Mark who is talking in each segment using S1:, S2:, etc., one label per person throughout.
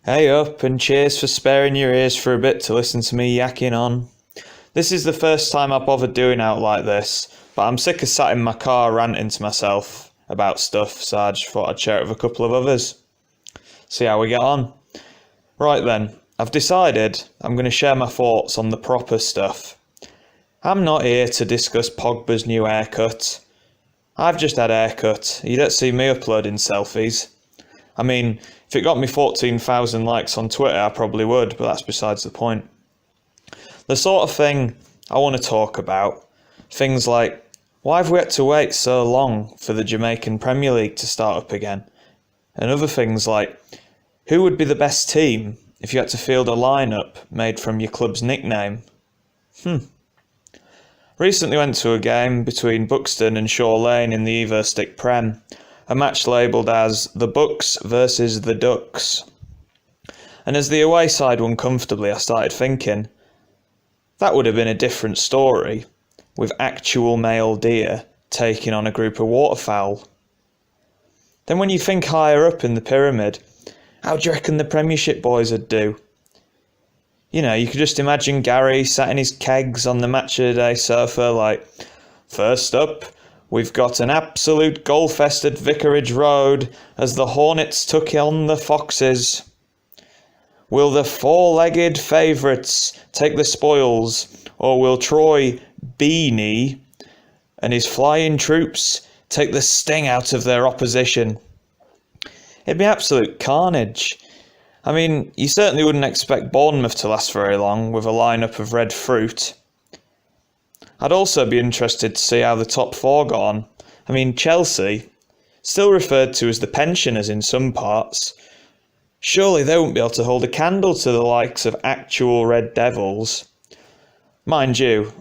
S1: Hey up, and cheers for sparing your ears for a bit to listen to me yakking on. This is the first time I bothered doing out like this, but I'm sick of sat in my car ranting to myself about stuff, so I just thought I'd share it with a couple of others. See how we get on. Right then, I've decided I'm going to share my thoughts on the proper stuff. I'm not here to discuss Pogba's new haircut. I've just had a haircut. You don't see me uploading selfies. I mean, if it got me 14,000 likes on Twitter, I probably would, but that's besides the point. The sort of thing I want to talk about, things like, why have we had to wait so long for the Jamaican Premier League to start up again? And other things like, who would be the best team if you had to field a lineup made from your club's nickname? Recently went to a game between Buxton and Shore Lane in the Redstripe Prem. A match labelled as the Bucks versus the Ducks. And as the away side won comfortably, I started thinking, that would have been a different story, with actual male deer taking on a group of waterfowl. Then when you think higher up in the pyramid, how do you reckon the Premiership boys would do? You know, you could just imagine Gary sat in his kegs on the match of the day sofa like, first up, we've got an absolute goalfest at Vicarage Road as the Hornets took on the Foxes. Will the four-legged favourites take the spoils, or will Troy Beanie and his flying troops take the sting out of their opposition? It'd be absolute carnage. I mean, you certainly wouldn't expect Bournemouth to last very long with a lineup of red fruit. I'd also be interested to see how the top four got on. I mean, Chelsea, still referred to as the pensioners in some parts, surely they won't be able to hold a candle to the likes of actual Red Devils. Mind you,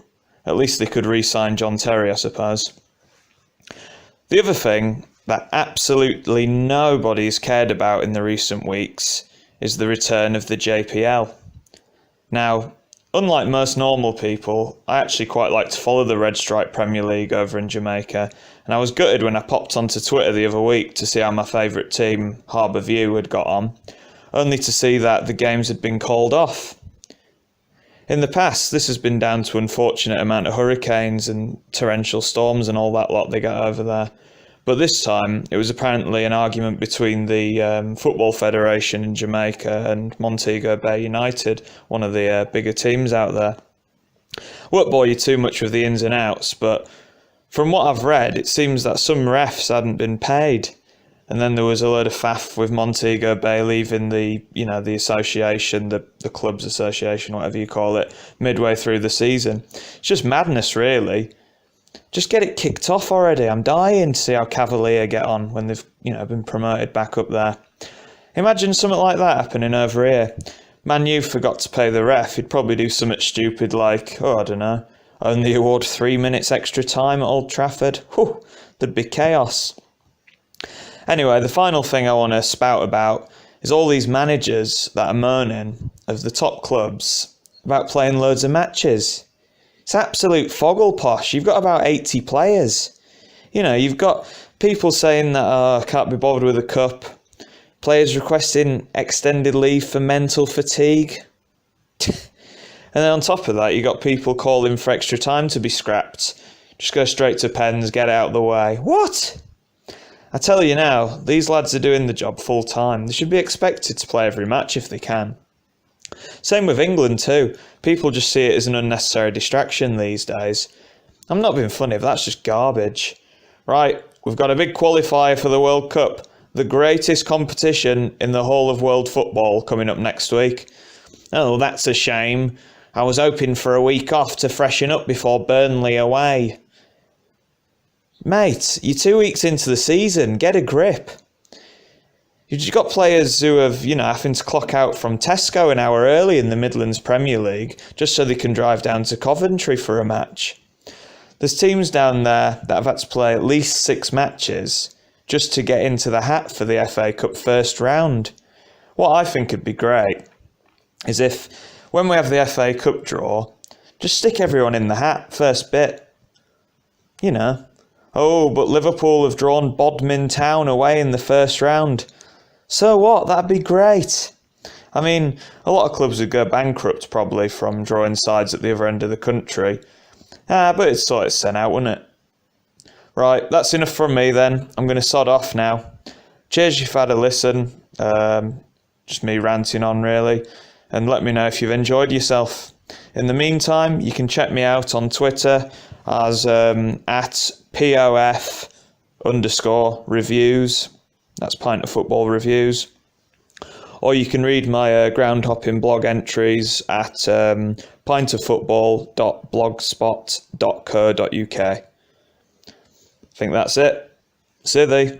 S1: at least they could re-sign John Terry, I suppose. The other thing that absolutely nobody's cared about in the recent weeks is the return of the JPL. Now, unlike most normal people, I actually quite like to follow the Redstripe Premier League over in Jamaica, and I was gutted when I popped onto Twitter the other week to see how my favourite team, Harbour View, had got on, only to see that the games had been called off. In the past, this has been down to unfortunate amount of hurricanes and torrential storms and all that lot they got over there. But this time, it was apparently an argument between the Football Federation in Jamaica and Montego Bay United, one of the bigger teams out there. Won't bore you too much with the ins and outs, but from what I've read, it seems that some refs hadn't been paid. And then there was a load of faff with Montego Bay leaving the association, the club's association, whatever you call it, midway through the season. It's just madness, really. Just get it kicked off already. I'm dying to see how Cavalier get on when they've, been promoted back up there. Imagine something like that happening over here. Man U forgot to pay the ref. He'd probably do something stupid like, I don't know, only award 3 minutes extra time at Old Trafford. Whew, there'd be chaos. Anyway, the final thing I want to spout about is all these managers that are moaning of the top clubs about playing loads of matches. It's absolute foggle posh. You've got about 80 players. You've got people saying that I can't be bothered with a cup. Players requesting extended leave for mental fatigue. And then on top of that, you've got people calling for extra time to be scrapped. Just go straight to pens, get out of the way. What? I tell you now, these lads are doing the job full time. They should be expected to play every match if they can. Same with England too. People just see it as an unnecessary distraction these days. I'm not being funny, but that's just garbage. Right, we've got a big qualifier for the World Cup, the greatest competition in the whole of world football, coming up next week. Oh, that's a shame. I was hoping for a week off to freshen up before Burnley away. Mate, you're 2 weeks into the season, get a grip. You've got players who have, having to clock out from Tesco an hour early in the Midlands Premier League just so they can drive down to Coventry for a match. There's teams down there that have had to play at least 6 matches just to get into the hat for the FA Cup first round. What I think would be great is if, when we have the FA Cup draw, just stick everyone in the hat first bit. Oh, but Liverpool have drawn Bodmin Town away in the first round. So what? That'd be great. I mean, a lot of clubs would go bankrupt probably from drawing sides at the other end of the country. But it's sort of sent out, wouldn't it? Right, that's enough from me then. I'm going to sod off now. Cheers if you've had a listen. Just me ranting on, really. And let me know if you've enjoyed yourself. In the meantime, you can check me out on Twitter as at POF_reviews. That's Pint of Football Reviews. Or you can read my ground hopping blog entries at pintoffootball.blogspot.co.uk. I think that's it. See thee.